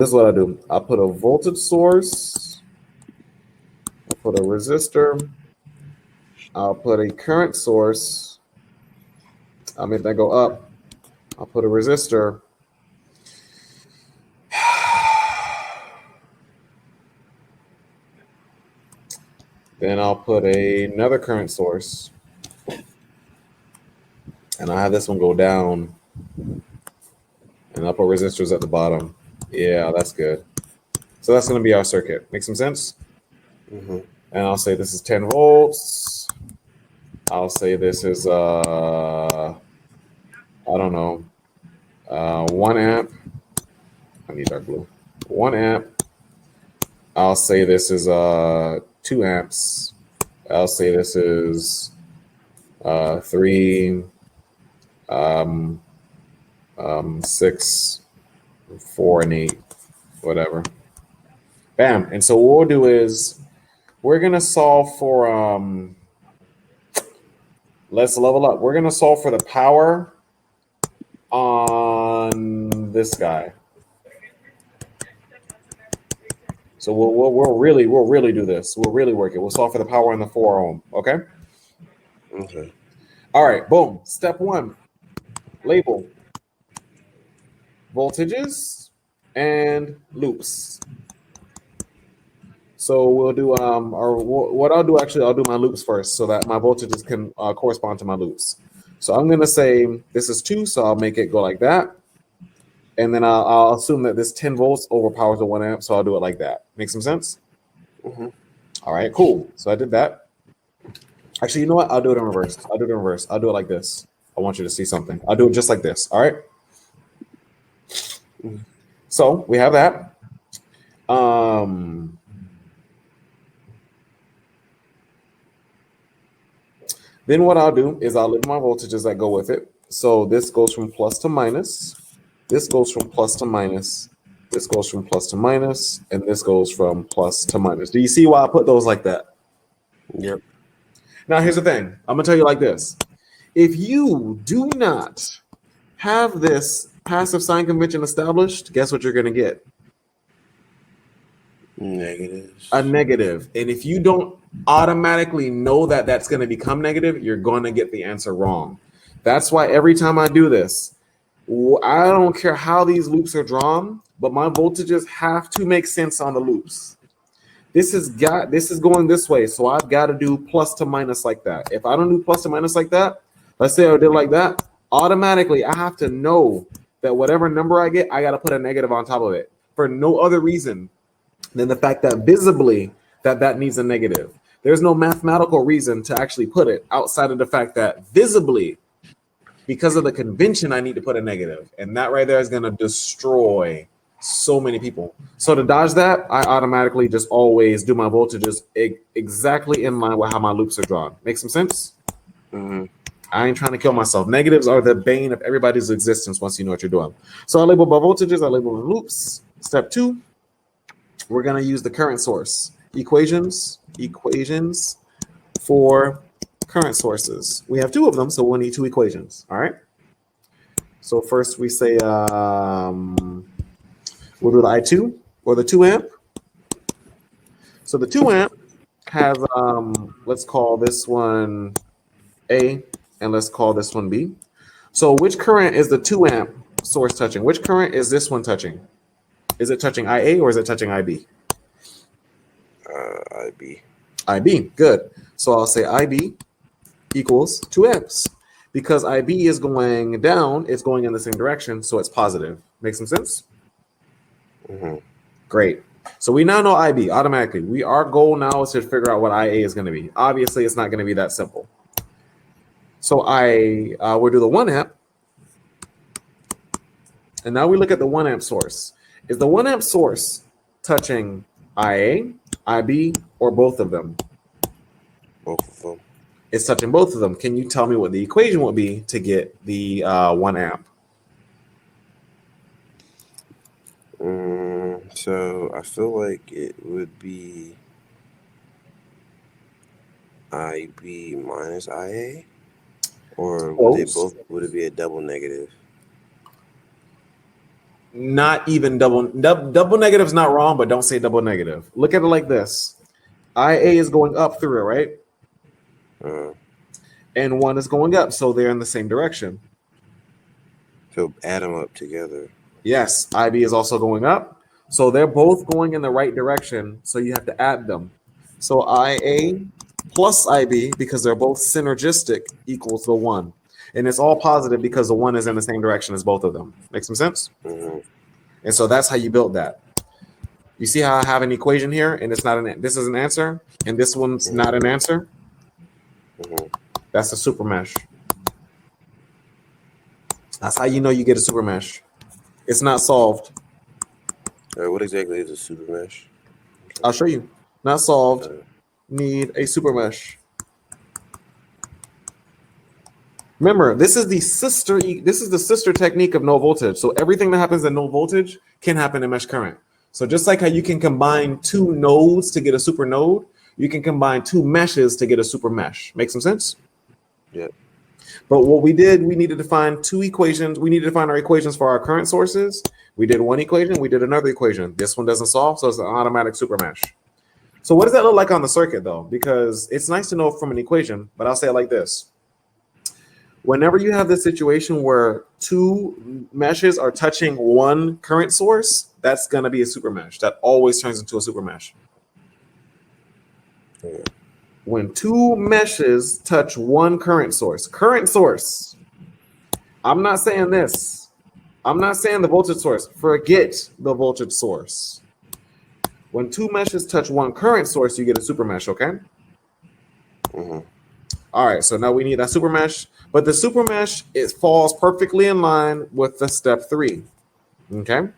this is what I do. I put a voltage source. I put a resistor. I'll put a current source. I'll make that go up. I'll put a resistor. Then I'll put another current source. And I'll have this one go down. And I'll put resistors at the bottom. Yeah, that's good. So that's going to be our circuit. Make some sense? Mm-hmm. And I'll say this is 10 volts. I'll say this is, I don't know, 1 amp. I need dark blue. 1 amp. I'll say this is 2 amps. I'll say this is 3, 6, 4, and 8, whatever. Bam. And so what we'll do is we're going to solve for, let's level up. We're going to solve for the power on this guy. So we'll really do this. We'll really work it. We'll solve for the power on the 4 ohm. Okay. Okay. All right. Boom. Step 1. Label voltages and loops. So we'll do what I'll do actually, I'll do my loops first so that my voltages can correspond to my loops. So I'm going to say this is 2, so I'll make it go like that. And then I'll assume that this 10 volts overpowers the 1 amp, so I'll do it like that. Make some sense? Mm-hmm. All right, cool. So I did that. Actually, you know what? I'll do it in reverse. I'll do it like this. I want you to see something. I'll do it just like this. All right? So we have that. Then what I'll do is I'll leave my voltages that go with it. So this goes from plus to minus. This goes from plus to minus. This goes from plus to minus. And this goes from plus to minus. Do you see why I put those like that? Yep. Now, here's the thing. I'm going to tell you like this. If you do not have this passive sign convention established, guess what you're going to get? Negatives. A negative. And if you don't automatically know that that's going to become negative, you're going to get the answer wrong. That's why every time I do this, I don't care how these loops are drawn, but my voltages have to make sense on the loops. This is going this way, so I've got to do plus to minus like that. If I don't do plus to minus like that, let's say I did like that, automatically I have to know that whatever number I get, I got to put a negative on top of it for no other reason than the fact that visibly that needs a negative. There's no mathematical reason to actually put it outside of the fact that visibly, because of the convention, I need to put a negative. And that right there is going to destroy so many people. So to dodge that, I automatically just always do my voltages exactly in line with how my loops are drawn. Make some sense? Mm-hmm. I ain't trying to kill myself. Negatives are the bane of everybody's existence once you know what you're doing. So I label my voltages, I label my loops. Step 2, we're going to use the current source. Equations for current sources. We have 2 of them, so we'll need 2 equations. All right. So first we say we'll do the I2 or the 2 amp. So the 2 amp has let's call this one A and let's call this one B. So which current is the 2 amp source touching? Which current is this one touching? Is it touching IA or is it touching IB? IB. IB, good. So I'll say IB equals 2 amps. Because IB is going down, it's going in the same direction, so it's positive. Make some sense? Mm-hmm. Great. So we now know IB automatically. Our goal now is to figure out what IA is going to be. Obviously, it's not going to be that simple. So we'll do the 1 amp. And now we look at the 1 amp source. Is the 1 amp source touching IA, IB, or both of them? Both of them. It's touching both of them. Can you tell me what the equation would be to get the 1 amp? So I feel like it would be IB minus IA, or would it be a double negative? Not even double negative is not wrong, but don't say double negative. Look at it like this. IA is going up through it, right? And 1 is going up, so they're in the same direction. So add them up together. Yes, IB is also going up, so they're both going in the right direction, so you have to add them. So IA plus IB, because they're both synergistic, equals the 1. And it's all positive because the 1 is in the same direction as both of them. Make some sense? And so that's how you build that. You see how I have an equation here, and it's not this is an answer, and this one's not an answer? That's a super mesh. That's how you know you get a super mesh. It's not solved. What exactly is a super mesh? I'll show you. Not solved. Need a super mesh. Remember, this is the sister technique of no voltage. So everything that happens at no voltage can happen in mesh current. So just like how you can combine 2 nodes to get a super node, you can combine 2 meshes to get a super mesh. Make some sense? Yeah. But what we did, we needed to find 2 equations. We needed to find our equations for our current sources. We did one equation. We did another equation. This one doesn't solve, so it's an automatic super mesh. So what does that look like on the circuit, though? Because it's nice to know from an equation, but I'll say it like this. Whenever you have this situation where 2 meshes are touching 1 current source, that's going to be a super mesh. That always turns into a super mesh. When 2 meshes touch 1 current source, I'm not saying this. I'm not saying the voltage source. Forget the voltage source. When 2 meshes touch 1 current source, you get a super mesh, okay? All right, so now we need that super mesh, but the super mesh, it falls perfectly in line with the step 3, okay?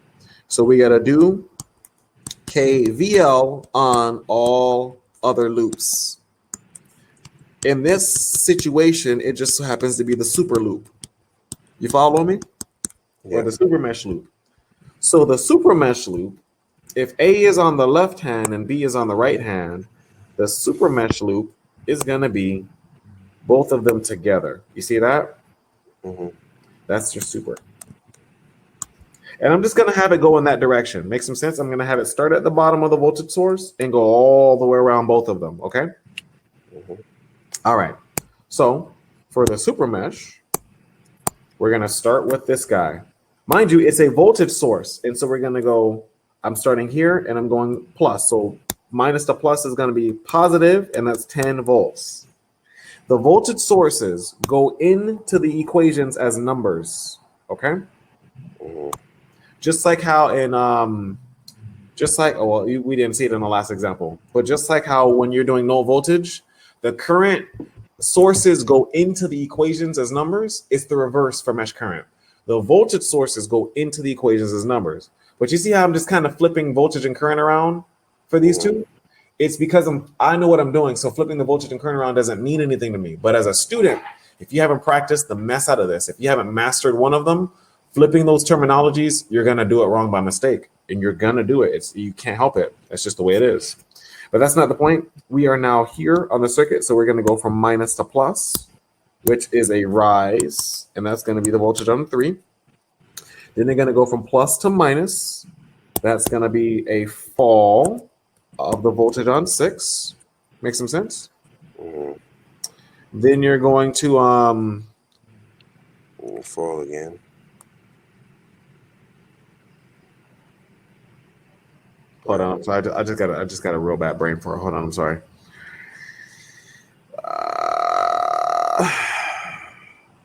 So we got to do KVL on all other loops. In this situation, it just so happens to be the super loop. You follow me? Yeah. Or the super mesh loop. So the super mesh loop, if A is on the left hand and B is on the right hand, the super mesh loop is going to be both of them together. You see that? That's your super. And I'm just going to have it go in that direction. Make some sense? I'm going to have it start at the bottom of the voltage source and go all the way around both of them, okay? All right. So for the super mesh, we're going to start with this guy. Mind you, it's a voltage source. And so we're going to go, I'm starting here and I'm going plus. So minus the plus is going to be positive, and that's 10 volts. The voltage sources go into the equations as numbers, okay? Just like how in, we didn't see it in the last example, but just like how when you're doing no voltage, the current sources go into the equations as numbers, it's the reverse for mesh current. The voltage sources go into the equations as numbers. But you see how I'm just kind of flipping voltage and current around for these two? It's because I know what I'm doing, so flipping the voltage and current around doesn't mean anything to me. But as a student, if you haven't practiced the mess out of this, if you haven't mastered one of them, flipping those terminologies, you're going to do it wrong by mistake, and you're going to do it. You can't help it. That's just the way it is. But that's not the point. We are now here on the circuit, so we're going to go from minus to plus, which is a rise, and that's going to be the voltage on 3. Then they're going to go from plus to minus. That's going to be a fall of the voltage on 6. Make some sense? Then you're going to fall again. Hold on. So I just got a real bad brain for it. Hold on. I'm sorry.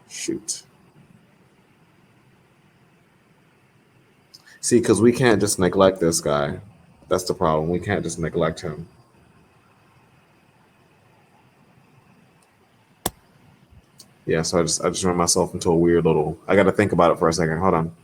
Shoot. See, because we can't just neglect this guy. That's the problem. We can't just neglect him. Yeah, so I just ran myself into a weird little. I got to think about it for a second. Hold on.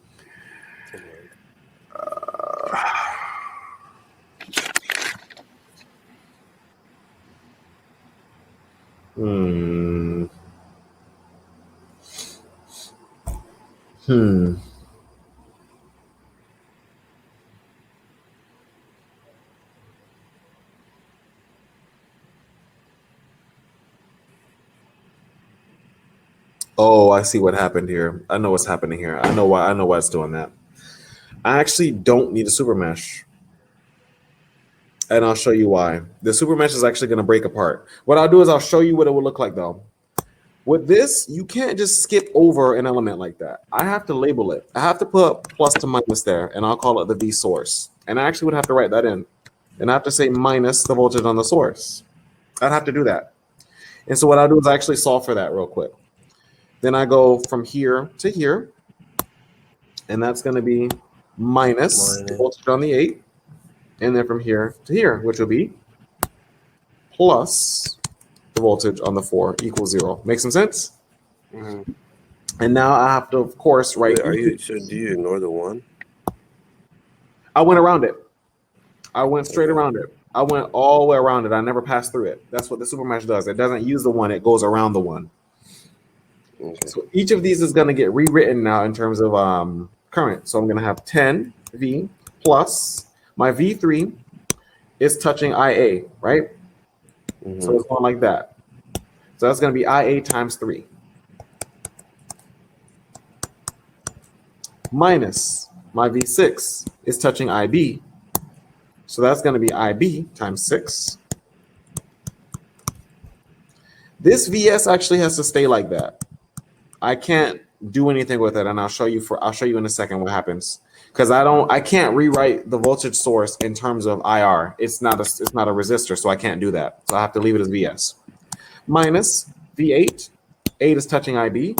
Oh, I see what happened here. I know what's happening here. I know why it's doing that. I actually don't need a super mesh. And I'll show you why. The super mesh is actually going to break apart. What I'll do is I'll show you what it would look like though. With this, you can't just skip over an element like that. I have to label it. I have to put plus to minus there, and I'll call it the V source. And I actually would have to write that in. And I have to say minus the voltage on the source. I'd have to do that. And so what I'll do is I actually solve for that real quick. Then I go from here to here, and that's going to be minus the voltage on the 8. And then from here to here, which will be plus the voltage on the 4 equals 0. Make some sense? Mm-hmm. And now I have to, of course, write. So do you ignore the 1? I went around it. I went straight around it. I went all the way around it. I never passed through it. That's what the SuperMesh does. It doesn't use the 1. It goes around the 1. Okay. So each of these is going to get rewritten now in terms of current. So I'm going to have 10 V plus my V3 is touching IA, right? Mm-hmm. So it's going like that. So that's going to be IA times 3. Minus my V6 is touching IB. So that's going to be IB times 6. This VS actually has to stay like that. I can't do anything with it, and I'll show you in a second what happens. Because I can't rewrite the voltage source in terms of IR. It's not a resistor, so I can't do that. So I have to leave it as VS. Minus V8. 8 is touching IB.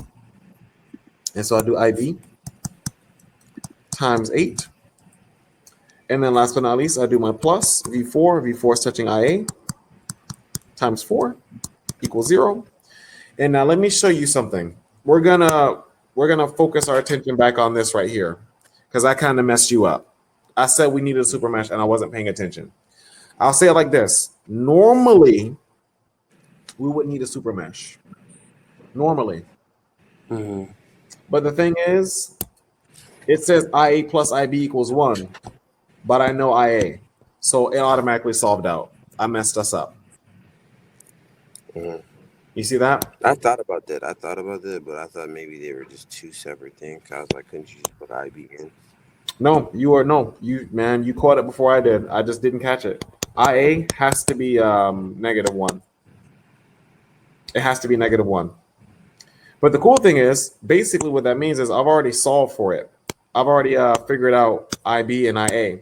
And so I'll do IB times 8. And then last but not least, I do my plus V4. V4 is touching IA times 4 equals 0. And now let me show you something. We're gonna focus our attention back on this right here, because I kind of messed you up. I said we needed a super mesh and I wasn't paying attention. I'll say it like this. Normally, we would need a super mesh. Normally. Mm-hmm. But the thing is, it says IA plus IB equals 1, but I know IA. So it automatically solved out. I messed us up. Mm-hmm. You see that? I thought about that, but I thought maybe they were just two separate things. I was like, couldn't you just put IB in? No, you caught it before I did. I just didn't catch it. IA has to be -1. It has to be -1. But the cool thing is, basically what that means is I've already solved for it. I've already figured out IB and IA,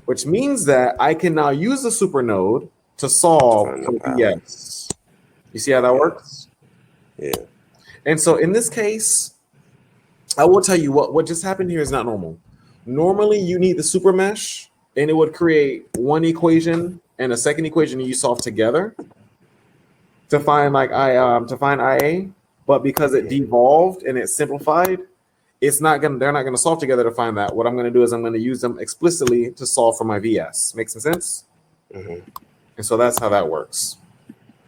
which means that I can now use the super node to solve for VS. You see how that works? Yeah. And so in this case, I will tell you what just happened here is not normal. Normally you need the super mesh and it would create one equation and a second equation you solve together to find IA, but because it devolved and it simplified, they're not gonna solve together to find that. What I'm gonna do is I'm gonna use them explicitly to solve for my VS. Make some sense? Mm-hmm. And so that's how that works.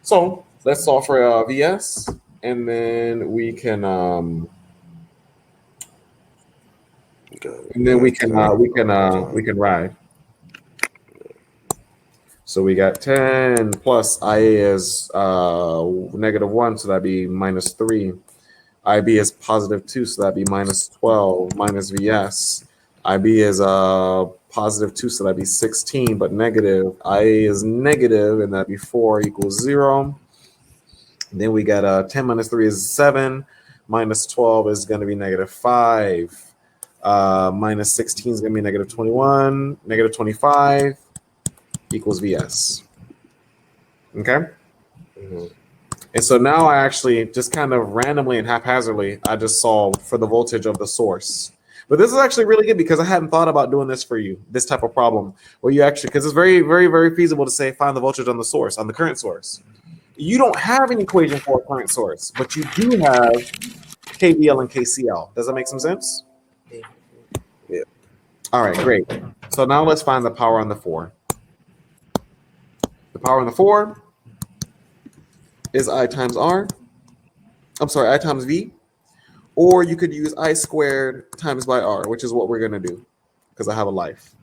So let's solve for VS, and then we can ride. So we got 10 plus IA is -1, so that'd be -3. IB is +2, so that'd be -12 minus VS. IB is +2, so that'd be 16, but negative. IA is negative, and that'd be 4 equals 0. Then we got 10 minus 3 is 7. Minus 12 is going to be -5. Minus 16 is going to be -21. -25 equals VS. Okay? Mm-hmm. And so now I actually just kind of randomly and haphazardly, I just solved for the voltage of the source. But this is actually really good because I hadn't thought about doing this for you, this type of problem, where you actually, because it's very, very, very feasible to say, find the voltage on the source, on the current source. You don't have an equation for a current source, but you do have KVL and KCL. Does that make some sense? Yeah. All right, great. So now let's find the power on the 4. The power on the 4 is I times R. I'm sorry, I times V. Or you could use I squared times by R, which is what we're gonna do, because I have a life.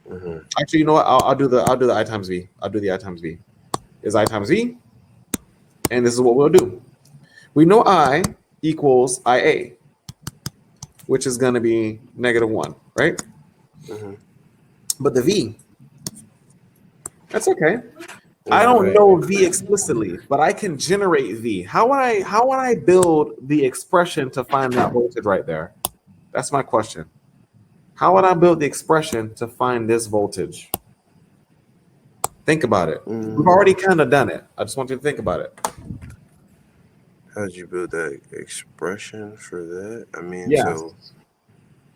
Mm-hmm. Actually, you know what? I'll do the I times V. I'll do the I times V. Is I times V, and this is what we'll do. We know I equals IA, which is gonna be -1, right? Mm-hmm. But the V, that's okay. I Yeah, don't right. know V explicitly, but I can generate V. How would I build the expression to find that voltage right there? That's my question. How would I build the expression to find this voltage? Think about it. We've Mm, already kind of done it. I just want you to think about it. how'd you build that expression for that? I mean, Yeah. so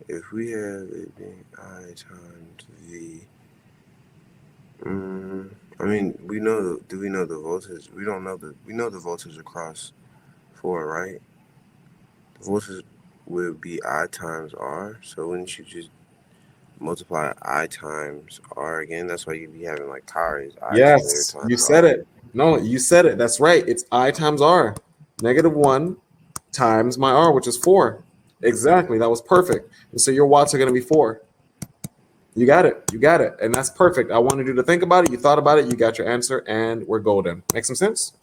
if we have it being I times V, I mean, we know do we know the voltage? We don't know we know the voltage across 4, right? The voltage would be I times R. So wouldn't you just multiply I times R again? That's why you'd be having like power is I squared Yes, you times said R. it. No, you said it. That's right. It's I times R. -1 times my R, which is 4. Exactly. That was perfect. And so your watts are going to be 4. You got it. You got it. And that's perfect. I wanted you to think about it. You thought about it. You got your answer, and we're golden. Make some sense?